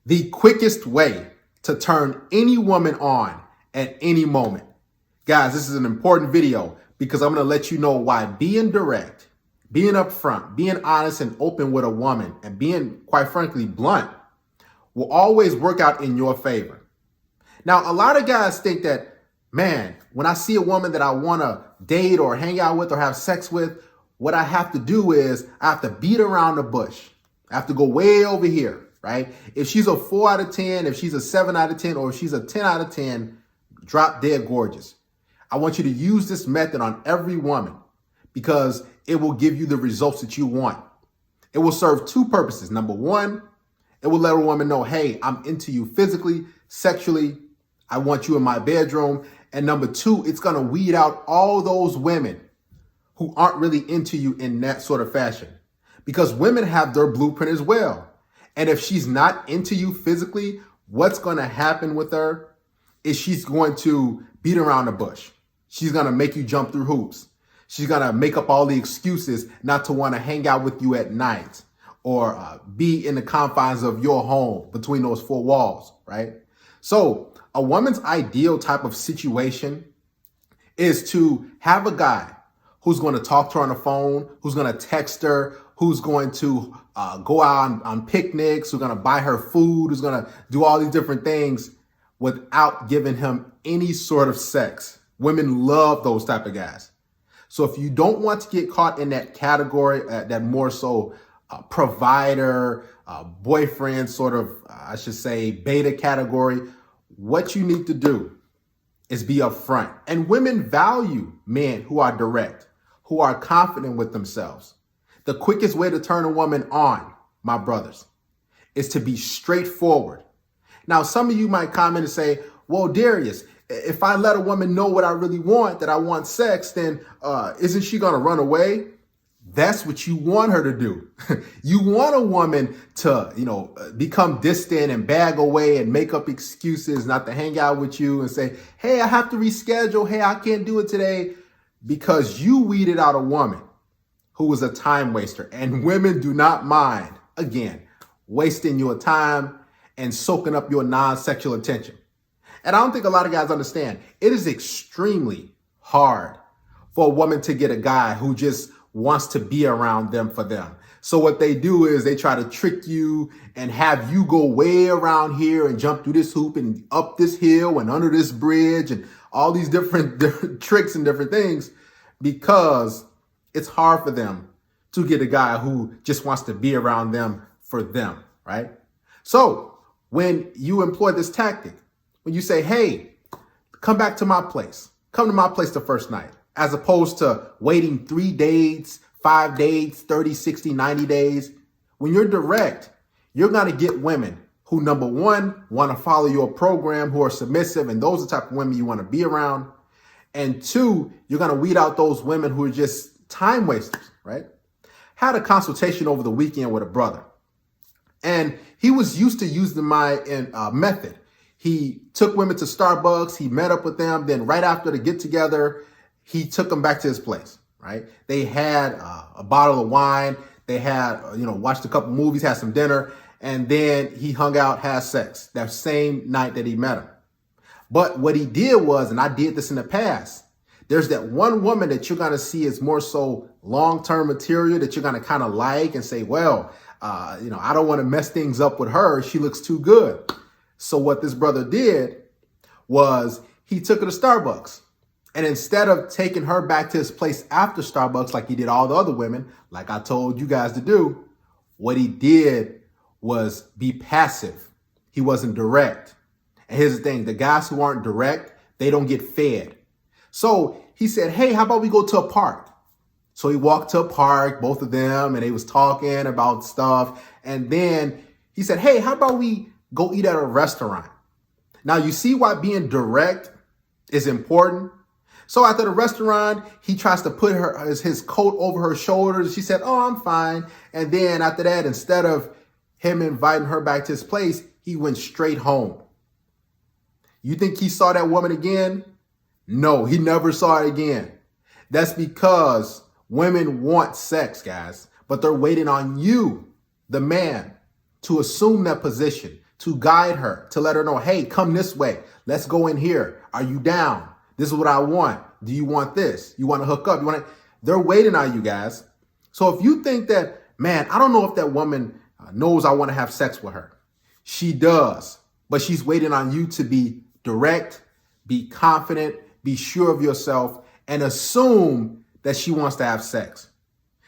The quickest way to turn any woman on at any moment. Guys, this is an important video because I'm going to let you know why being direct, being upfront, being honest and open with a woman, and being, quite frankly, blunt will always work out in your favor. Now, a lot of guys think that, man, when I see a woman that I want to date or hang out with or have sex with, what I have to do is I have to beat around the bush. I have to go way over here, right? If she's a 4 out of 10, if she's a 7 out of 10, or if she's a 10 out of 10, drop dead gorgeous. I want you to use this method on every woman because it will give you the results that you want. It will serve two purposes. Number one, it will let a woman know, hey, I'm into you physically, sexually. I want you in my bedroom. And number two, it's going to weed out all those women who aren't really into you in that sort of fashion, because women have their blueprint as well. And if she's not into you physically, what's going to happen with her is she's going to beat around the bush. She's going to make you jump through hoops. She's going to make up all the excuses not to want to hang out with you at night or be in the confines of your home between those four walls, right? So a woman's ideal type of situation is to have a guy who's going to talk to her on the phone, who's going to text her, who's going to go out on picnics, who's going to buy her food, who's going to do all these different things without giving him any sort of sex. Women love those type of guys. So if you don't want to get caught in that category, that more so provider, boyfriend sort of, I should say, beta category, what you need to do is be upfront. And women value men who are direct, who are confident with themselves. The quickest way to turn a woman on, my brothers, is to be straightforward. Now, some of you might comment and say, well, Darius, if I let a woman know what I really want, that I want sex, then isn't she going to run away? That's what you want her to do. You want a woman to, become distant and bag away and make up excuses not to hang out with you and say, hey, I have to reschedule. Hey, I can't do it today, because you weeded out a woman who was a time waster. And women do not mind, again, wasting your time and soaking up your non-sexual attention. And I don't think a lot of guys understand. It is extremely hard for a woman to get a guy who just wants to be around them for them. So what they do is they try to trick you and have you go way around here and jump through this hoop and up this hill and under this bridge and all these different tricks and different things, because it's hard for them to get a guy who just wants to be around them for them, right? So when you employ this tactic, when you say, hey, come back to my place, come to my place the first night, as opposed to waiting 3 days, 5 days, 30, 60, 90 days. When you're direct, you're going to get women who, number one, want to follow your program, who are submissive, and those are the type of women you want to be around. And two, you're going to weed out those women who are just time wasters, right? Had a consultation over the weekend with a brother, and he was used to using my method. He took women to Starbucks. He met up with them. Then right after the get together, he took them back to his place, right? They had a bottle of wine. They had, watched a couple movies, had some dinner, and then he hung out, had sex that same night that he met him. But what he did was, and I did this in the past, there's that one woman that you're going to see is more so long-term material that you're going to kind of like and say, well, I don't want to mess things up with her. She looks too good. So what this brother did was he took her to Starbucks. And instead of taking her back to his place after Starbucks, like he did all the other women, like I told you guys to do, what he did was be passive. He wasn't direct. And here's the thing, the guys who aren't direct, they don't get fed. So he said, hey, how about we go to a park? So he walked to a park, both of them, and they was talking about stuff. And then he said, hey, how about we go eat at a restaurant? Now, you see why being direct is important? So after the restaurant, he tries to put his coat over her shoulders. She said, oh, I'm fine. And then after that, instead of him inviting her back to his place, he went straight home. You think he saw that woman again? No, he never saw it again. That's because women want sex, guys, but they're waiting on you, the man, to assume that position, to guide her, to let her know, hey, come this way. Let's go in here. Are you down? This is what I want. Do you want this? You want to hook up? You want to? They're waiting on you guys. So if you think that, man, I don't know if that woman knows I want to have sex with her. She does, but she's waiting on you to be direct, be confident, be sure of yourself, and assume that she wants to have sex.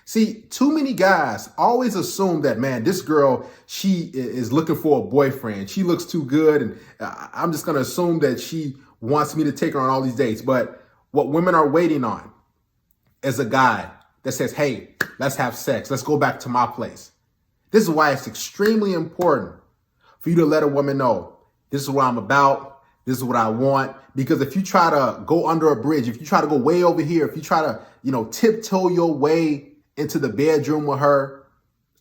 See, too many guys always assume that, man, this girl, she is looking for a boyfriend. She looks too good, and I'm just going to assume that she wants me to take her on all these dates. But what women are waiting on is a guy that says, hey, let's have sex. Let's go back to my place. This is why it's extremely important for you to let a woman know, this is what I'm about. This is what I want. Because if you try to go under a bridge, if you try to go way over here, if you try to, tiptoe your way into the bedroom with her,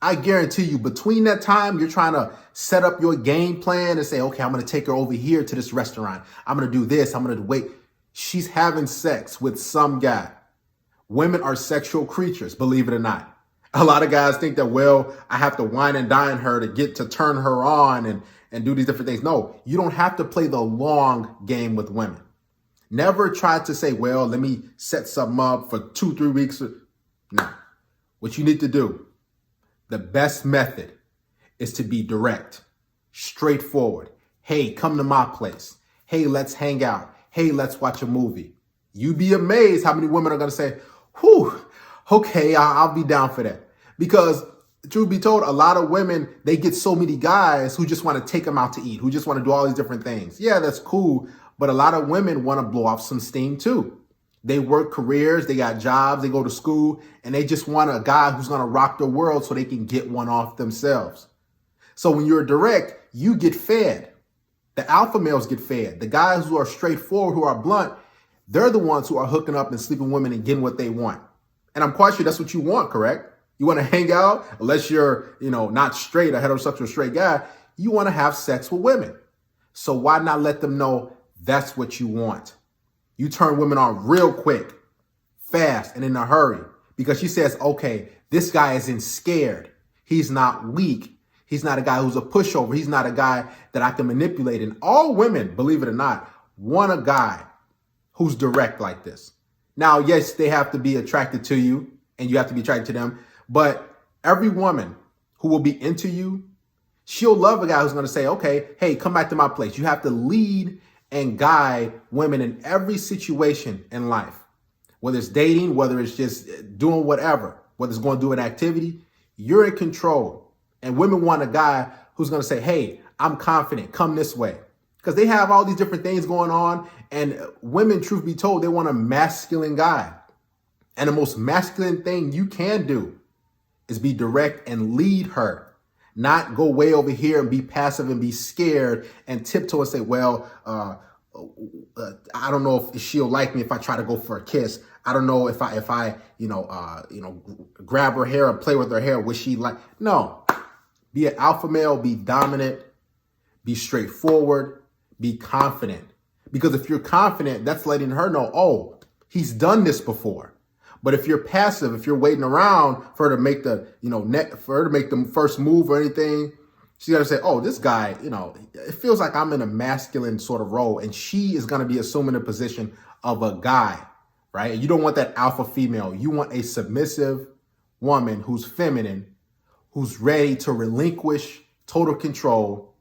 I guarantee you between that time, you're trying to set up your game plan and say, okay, I'm going to take her over here to this restaurant. I'm going to do this. I'm going to wait. She's having sex with some guy. Women are sexual creatures, believe it or not. A lot of guys think that, well, I have to wine and dine her to get to turn her on and do these different things. No, you don't have to play the long game with women. Never try to say, well, let me set something up for 2-3 weeks. No. What you need to do, the best method is to be direct, straightforward. Hey, come to my place. Hey, let's hang out. Hey, let's watch a movie. You'd be amazed how many women are going to say, whew, okay, I'll be down for that. Because truth be told, a lot of women, they get so many guys who just want to take them out to eat, who just want to do all these different things. Yeah, that's cool. But a lot of women want to blow off some steam too. They work careers, they got jobs, they go to school, and they just want a guy who's going to rock the world so they can get one off themselves. So when you're direct, you get fed. The alpha males get fed. The guys who are straightforward, who are blunt, they're the ones who are hooking up and sleeping with women and getting what they want. And I'm quite sure that's what you want, correct? You want to hang out, unless you're, not straight, a heterosexual straight guy, you want to have sex with women. So why not let them know that's what you want? You turn women on real quick, fast, and in a hurry, because she says, okay, this guy isn't scared. He's not weak. He's not a guy who's a pushover. He's not a guy that I can manipulate. And all women, believe it or not, want a guy who's direct like this. Now, yes, they have to be attracted to you and you have to be attracted to them. But every woman who will be into you, she'll love a guy who's going to say, okay, hey, come back to my place. You have to lead and guide women in every situation in life, whether it's dating, whether it's just doing whatever, whether it's going to do an activity, you're in control. And women want a guy who's going to say, hey, I'm confident, come this way. Because they have all these different things going on. And women, truth be told, they want a masculine guy. And the most masculine thing you can do is be direct and lead her. Not go way over here and be passive and be scared and tiptoe and say, well, I don't know if she'll like me if I try to go for a kiss. I don't know if I grab her hair and play with her hair. Would she like? No. Be an alpha male, be dominant, be straightforward, be confident. Because if you're confident, that's letting her know, oh, he's done this before. But if you're passive, if you're waiting around for her to make the, for her to make the first move or anything, she's got to say, oh, this guy, it feels like I'm in a masculine sort of role. And she is going to be assuming the position of a guy, right? And you don't want that alpha female. You want a submissive woman who's feminine, who's ready to relinquish total control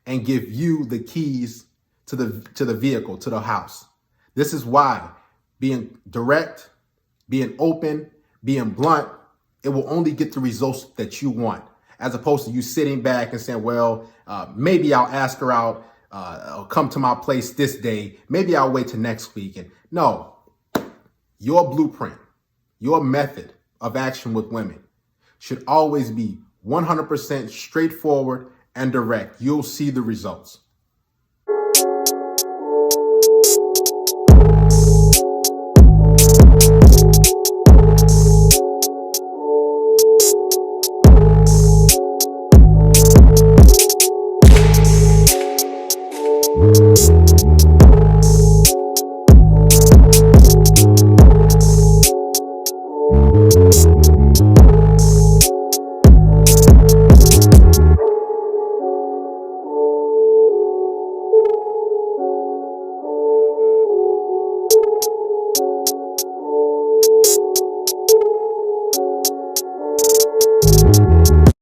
and give you the keys to the vehicle, to the house. This is why being direct, being open, being blunt, it will only get the results that you want, as opposed to you sitting back and saying, well, maybe I'll ask her out, I'll come to my place this day. Maybe I'll wait till next week. And no, your blueprint, your method of action with women should always be 100% straightforward and direct. You'll see the results.